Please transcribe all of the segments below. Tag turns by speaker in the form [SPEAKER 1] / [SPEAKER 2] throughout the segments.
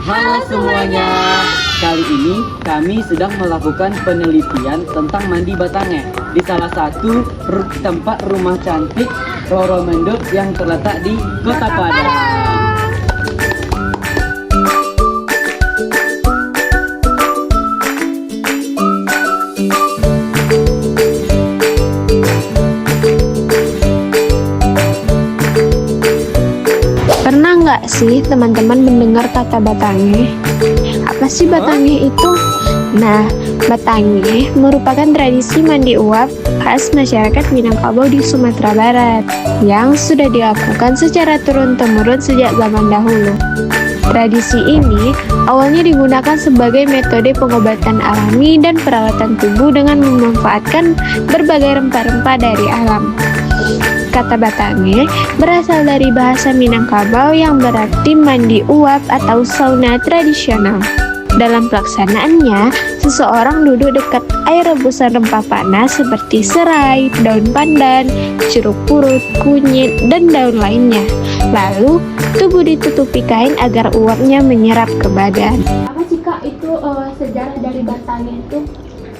[SPEAKER 1] Halo semuanya. Kali ini kami sedang melakukan penelitian tentang mandi Batange di salah satu tempat rumah cantik Roro Mendut yang terletak di Kota Padang.
[SPEAKER 2] Pernah nggak sih teman-teman mendengar kata Batange? Apa sih Batange itu? Nah, Batange merupakan tradisi mandi uap khas masyarakat Minangkabau di Sumatera Barat yang sudah dilakukan secara turun-temurun sejak zaman dahulu. Tradisi ini awalnya digunakan sebagai metode pengobatan alami dan perawatan tubuh dengan memanfaatkan berbagai rempah-rempah dari alam. Kata Batange berasal dari bahasa Minangkabau yang berarti mandi uap atau sauna tradisional. Dalam pelaksanaannya, seseorang duduk dekat air rebusan rempah panas seperti serai, daun pandan, jeruk purut, kunyit, dan daun lainnya. Lalu, tubuh ditutupi kain agar uapnya menyerap ke badan.
[SPEAKER 3] Apa sih Kak itu sejarah dari Batange itu?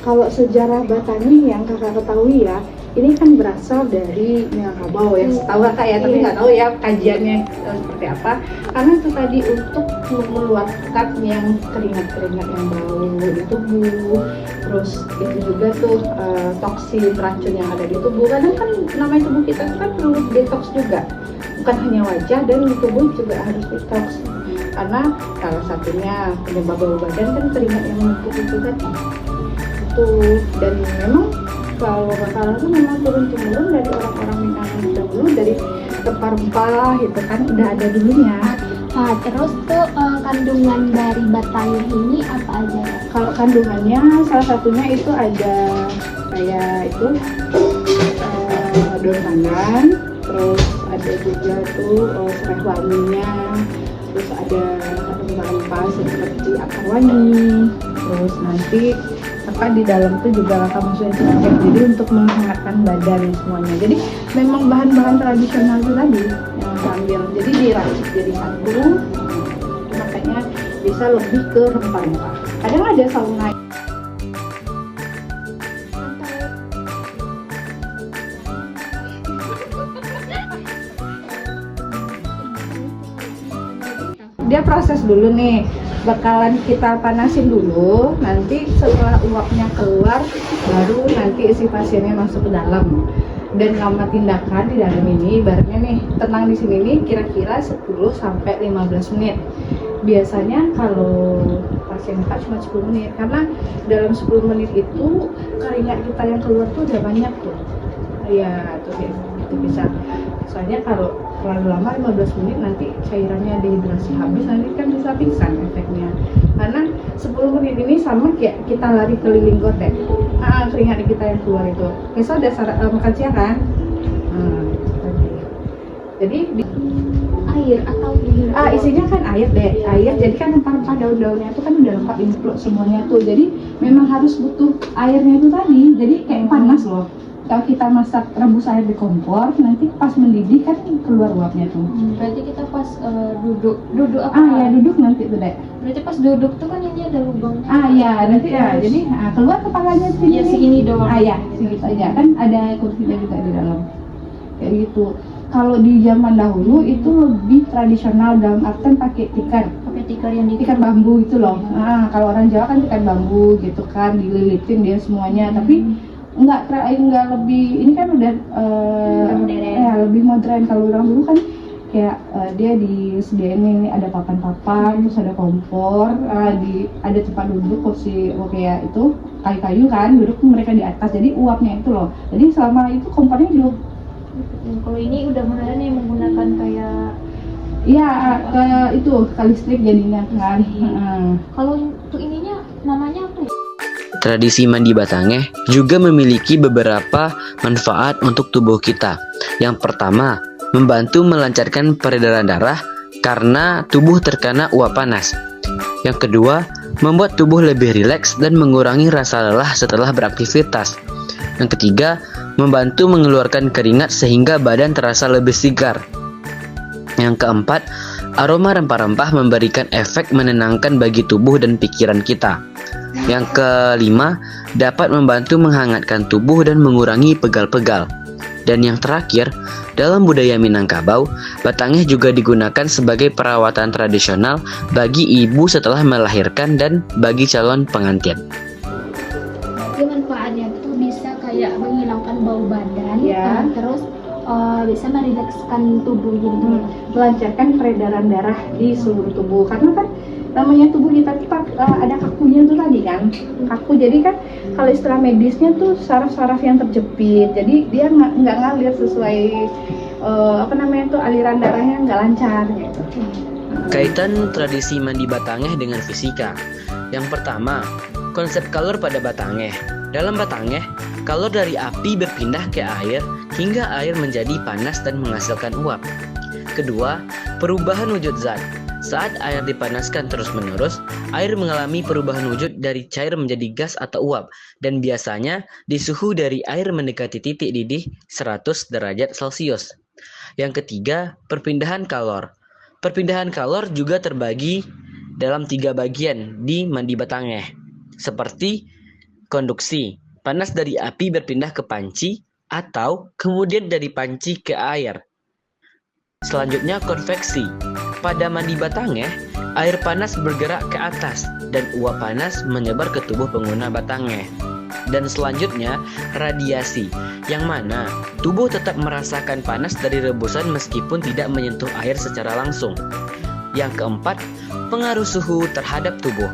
[SPEAKER 4] Kalau sejarah Batange yang kakak ketahui ya, ini kan berasal dari Minangkabau yang setahu kakak ya, tapi nggak tahu ya kajiannya seperti apa. Karena itu tadi untuk mengeluarkan yang keringat-keringat yang bau di tubuh, terus itu juga tuh toksin racun yang ada di tubuh. Kadang kan namanya tubuh kita kan perlu detox juga, bukan hanya wajah dan tubuh juga harus detox. Karena salah satunya penyebab bau badan kan keringat yang menumpuk itu tadi. Dan memang kalau nggak salah itu memang turun-temurun dari orang-orang Minang dahulu, dari rempah-rempah itu kan udah ada dulunya.
[SPEAKER 3] Nah, terus tuh kandungan dari Batange ini apa aja?
[SPEAKER 4] Kalau kandungannya salah satunya itu ada kayak itu daun pandan, terus ada juga tuh serai wanginya, terus ada rempah-rempah seperti akar wangi, terus nanti apa di dalam itu juga kakak masukin sedikit, jadi untuk menghangatkan badan semuanya. Jadi memang bahan-bahan tradisional itu tadi yang diambil, jadi diracik jadi satu, makanya bisa lebih ke rempah-rempah. Kadang ada sauna. Dia proses dulu nih, bakalan kita panasin dulu, nanti setelah uapnya keluar baru nanti si pasiennya masuk ke dalam. Dan lama tindakan di dalam ini ibaratnya nih tenang di sini nih kira-kira 10 sampai 15 menit. Biasanya kalau pasien cuma 10 menit, karena dalam 10 menit itu keringat kita yang keluar tuh udah banyak tuh. Ya tuh ya, itu bisa. Soalnya kalau terlalu lama 15 menit nanti cairannya dehidrasi habis, nanti kan bisa pingsan efeknya. Karena 10 menit ini sama kayak kita lari keliling kotek. Keringat kita yang keluar itu. Besok ada makan siang kan? Jadi
[SPEAKER 3] Air atau
[SPEAKER 4] isinya kan air deh, air. Jadi kan rempah-rempah daun-daunnya itu kan udah lengkap include semuanya tuh. Jadi memang harus butuh airnya itu tadi. Jadi kayak panas loh. Kalau kita masak rebus air di kompor, nanti pas mendidih kan keluar uapnya tuh.
[SPEAKER 3] Berarti kita pas duduk apa?
[SPEAKER 4] Ya duduk nanti tuh deh.
[SPEAKER 3] Berarti pas duduk tuh kan ini ada lubang.
[SPEAKER 4] Ya nanti ya. Jadi keluar kepalanya sini.
[SPEAKER 3] Ya segini doang.
[SPEAKER 4] Ya segitu aja. Kan ada kursinya juga di dalam. Kayak gitu. Kalau di zaman dahulu itu lebih tradisional dalam artian pakai tikar.
[SPEAKER 3] Pakai tikar yang di
[SPEAKER 4] Tikar bambu itu loh. Kalau orang Jawa kan tikar bambu gitu kan, dililitin dia semuanya. Tapi enggak lebih, ini kan udah
[SPEAKER 3] modern.
[SPEAKER 4] Lebih modern. Kalau orang dulu kan kayak dia disediain ini ada papan-papan, terus ada kompor, ada tempat duduk, kursi kayak itu kayu-kayu kan, duduk mereka di atas, jadi uapnya itu loh. Jadi selama itu kompornya hidup.
[SPEAKER 3] Kalau ini udah modern yang menggunakan kayak
[SPEAKER 4] itu ke listrik jadinya kan.
[SPEAKER 3] kalau untuk ininya namanya apa ya?
[SPEAKER 1] Tradisi mandi Batange juga memiliki beberapa manfaat untuk tubuh kita. Yang pertama, membantu melancarkan peredaran darah karena tubuh terkena uap panas. Yang kedua, membuat tubuh lebih rileks dan mengurangi rasa lelah setelah beraktivitas. Yang ketiga, membantu mengeluarkan keringat sehingga badan terasa lebih segar. Yang keempat, Aroma rempah-rempah memberikan efek menenangkan bagi tubuh dan pikiran kita. Yang kelima, dapat membantu menghangatkan tubuh dan mengurangi pegal-pegal. Dan yang terakhir, dalam budaya Minangkabau, batangeh juga digunakan sebagai perawatan tradisional bagi ibu setelah melahirkan dan bagi calon pengantin.
[SPEAKER 3] Jadi manfaatnya tuh bisa kayak menghilangkan bau badan,
[SPEAKER 4] Ya.
[SPEAKER 3] terus bisa merilekskan tubuh gitu.
[SPEAKER 4] Melancarkan peredaran darah di seluruh tubuh, karena kan namanya tubuh kita tuh ada kakunya tuh tadi kan, kaku. Jadi kan kalau istilah medisnya tuh saraf-saraf yang terjepit, jadi dia nggak ngalir sesuai aliran darahnya nggak lancar gitu.
[SPEAKER 1] Kaitan tradisi mandi batangeh dengan fisika. Yang pertama, konsep kalor pada batangeh. Dalam batangeh, kalor dari api berpindah ke air hingga air menjadi panas dan menghasilkan uap. Kedua, perubahan wujud zat. Saat air dipanaskan terus-menerus, air mengalami perubahan wujud dari cair menjadi gas atau uap, dan biasanya di suhu dari air mendekati titik didih 100 derajat Celcius. Yang ketiga, perpindahan kalor. Perpindahan kalor juga terbagi dalam 3 bagian di mandi batangeh, seperti konduksi, panas dari api berpindah ke panci, atau kemudian dari panci ke air. Selanjutnya, konveksi. Pada mandi batangeh, air panas bergerak ke atas dan uap panas menyebar ke tubuh pengguna batangeh. Dan selanjutnya, radiasi, yang mana tubuh tetap merasakan panas dari rebusan meskipun tidak menyentuh air secara langsung. Yang keempat, pengaruh suhu terhadap tubuh,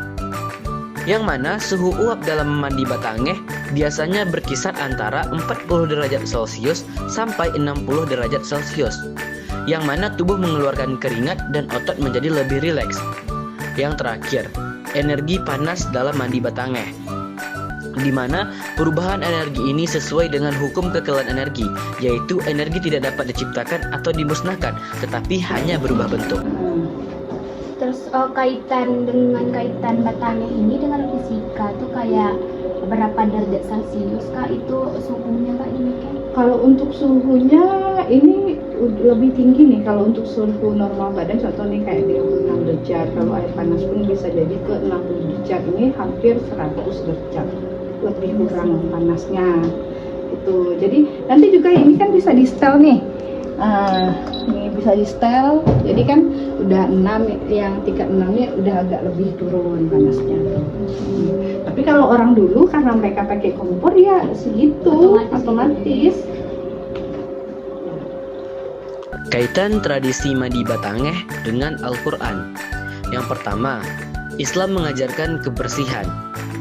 [SPEAKER 1] yang mana suhu uap dalam mandi batangeh biasanya berkisar antara 40 derajat Celcius sampai 60 derajat Celcius, yang mana tubuh mengeluarkan keringat dan otot menjadi lebih rileks. Yang terakhir, energi panas dalam mandi batangeh, di mana perubahan energi ini sesuai dengan hukum kekekalan energi, yaitu energi tidak dapat diciptakan atau dimusnahkan, tetapi hanya berubah bentuk.
[SPEAKER 3] Terus kaitan batangeh ini dengan fisika tuh kayak berapa derajat Celcius kak itu suhunya kak ini kan?
[SPEAKER 4] Kalau untuk suhunya ini lebih tinggi nih. Kalau untuk suhu normal badan, contoh nih kayak 26 derajat. Kalau air panas pun bisa jadi ke 60 derajat. Ini hampir 100 derajat lebih kurang panasnya itu. Jadi nanti juga ini kan bisa di setel nih. Ini bisa di setel. Jadi kan udah 6, yang tingkat 6-nya udah agak lebih turun panasnya. Tapi kalau orang dulu karena mereka pakai kompor ya segitu otomatis.
[SPEAKER 1] Kaitan tradisi mandi batangeh dengan Al-Quran. Yang pertama, Islam mengajarkan kebersihan.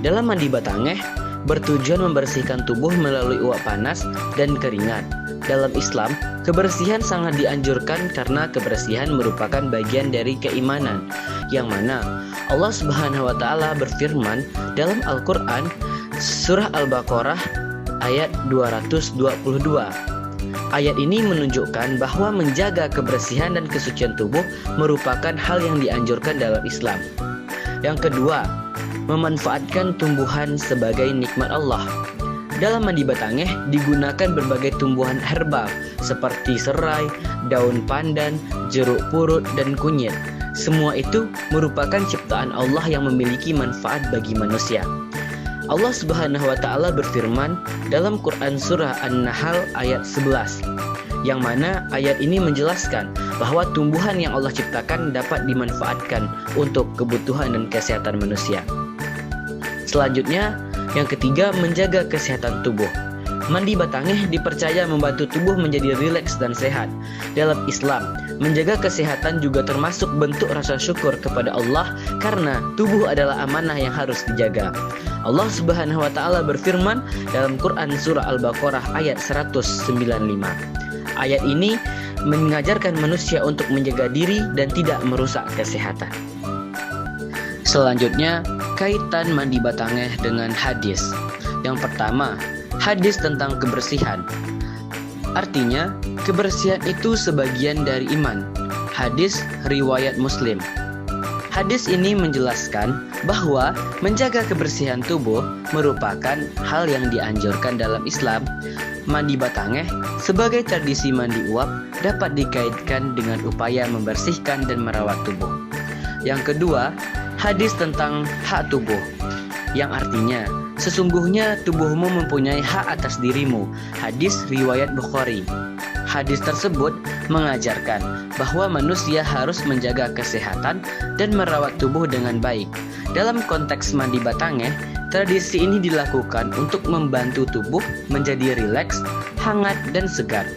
[SPEAKER 1] Dalam mandi batangeh, bertujuan membersihkan tubuh melalui uap panas dan keringat. Dalam Islam, kebersihan sangat dianjurkan karena kebersihan merupakan bagian dari keimanan, yang mana Allah Subhanahu wa Ta'ala berfirman dalam Al-Quran, Surah Al-Baqarah ayat 222. Ayat ini menunjukkan bahwa menjaga kebersihan dan kesucian tubuh merupakan hal yang dianjurkan dalam Islam. Yang kedua, memanfaatkan tumbuhan sebagai nikmat Allah. Dalam mandi batangeh digunakan berbagai tumbuhan herbal seperti serai, daun pandan, jeruk purut, dan kunyit. Semua itu merupakan ciptaan Allah yang memiliki manfaat bagi manusia. Allah Subhanahu wa Ta'ala berfirman dalam Quran Surah An-Nahl ayat 11, yang mana ayat ini menjelaskan bahwa tumbuhan yang Allah ciptakan dapat dimanfaatkan untuk kebutuhan dan kesehatan manusia. Selanjutnya, yang ketiga, menjaga kesehatan tubuh. Mandi batangeh dipercaya membantu tubuh menjadi rileks dan sehat. Dalam Islam, menjaga kesehatan juga termasuk bentuk rasa syukur kepada Allah karena tubuh adalah amanah yang harus dijaga. Allah Subhanahu wa Ta'ala berfirman dalam Quran Surah Al-Baqarah ayat 195. Ayat ini mengajarkan manusia untuk menjaga diri dan tidak merusak kesehatan. Selanjutnya, kaitan mandi batangeh dengan hadis. Yang pertama, hadis tentang kebersihan. Artinya, kebersihan itu sebagian dari iman. Hadis riwayat Muslim. Hadis ini menjelaskan bahwa menjaga kebersihan tubuh merupakan hal yang dianjurkan dalam Islam, mandi batangeh sebagai tradisi mandi uap dapat dikaitkan dengan upaya membersihkan dan merawat tubuh. Yang kedua, hadis tentang hak tubuh, yang artinya sesungguhnya tubuhmu mempunyai hak atas dirimu. Hadis riwayat Bukhari. Hadis tersebut mengajarkan bahwa manusia harus menjaga kesehatan dan merawat tubuh dengan baik. Dalam konteks mandi batangeh, tradisi ini dilakukan untuk membantu tubuh menjadi rileks, hangat, dan segar.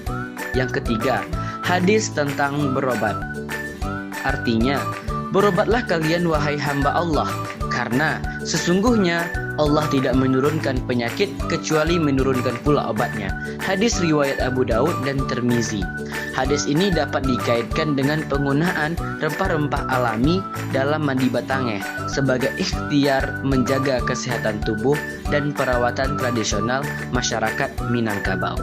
[SPEAKER 1] Yang ketiga, hadis tentang berobat. Artinya, berobatlah kalian wahai hamba Allah, karena sesungguhnya Allah tidak menurunkan penyakit kecuali menurunkan pula obatnya. Hadis riwayat Abu Daud dan Tirmizi. Hadis ini dapat dikaitkan dengan penggunaan rempah-rempah alami dalam mandi batangeh sebagai ikhtiar menjaga kesehatan tubuh dan perawatan tradisional masyarakat Minangkabau.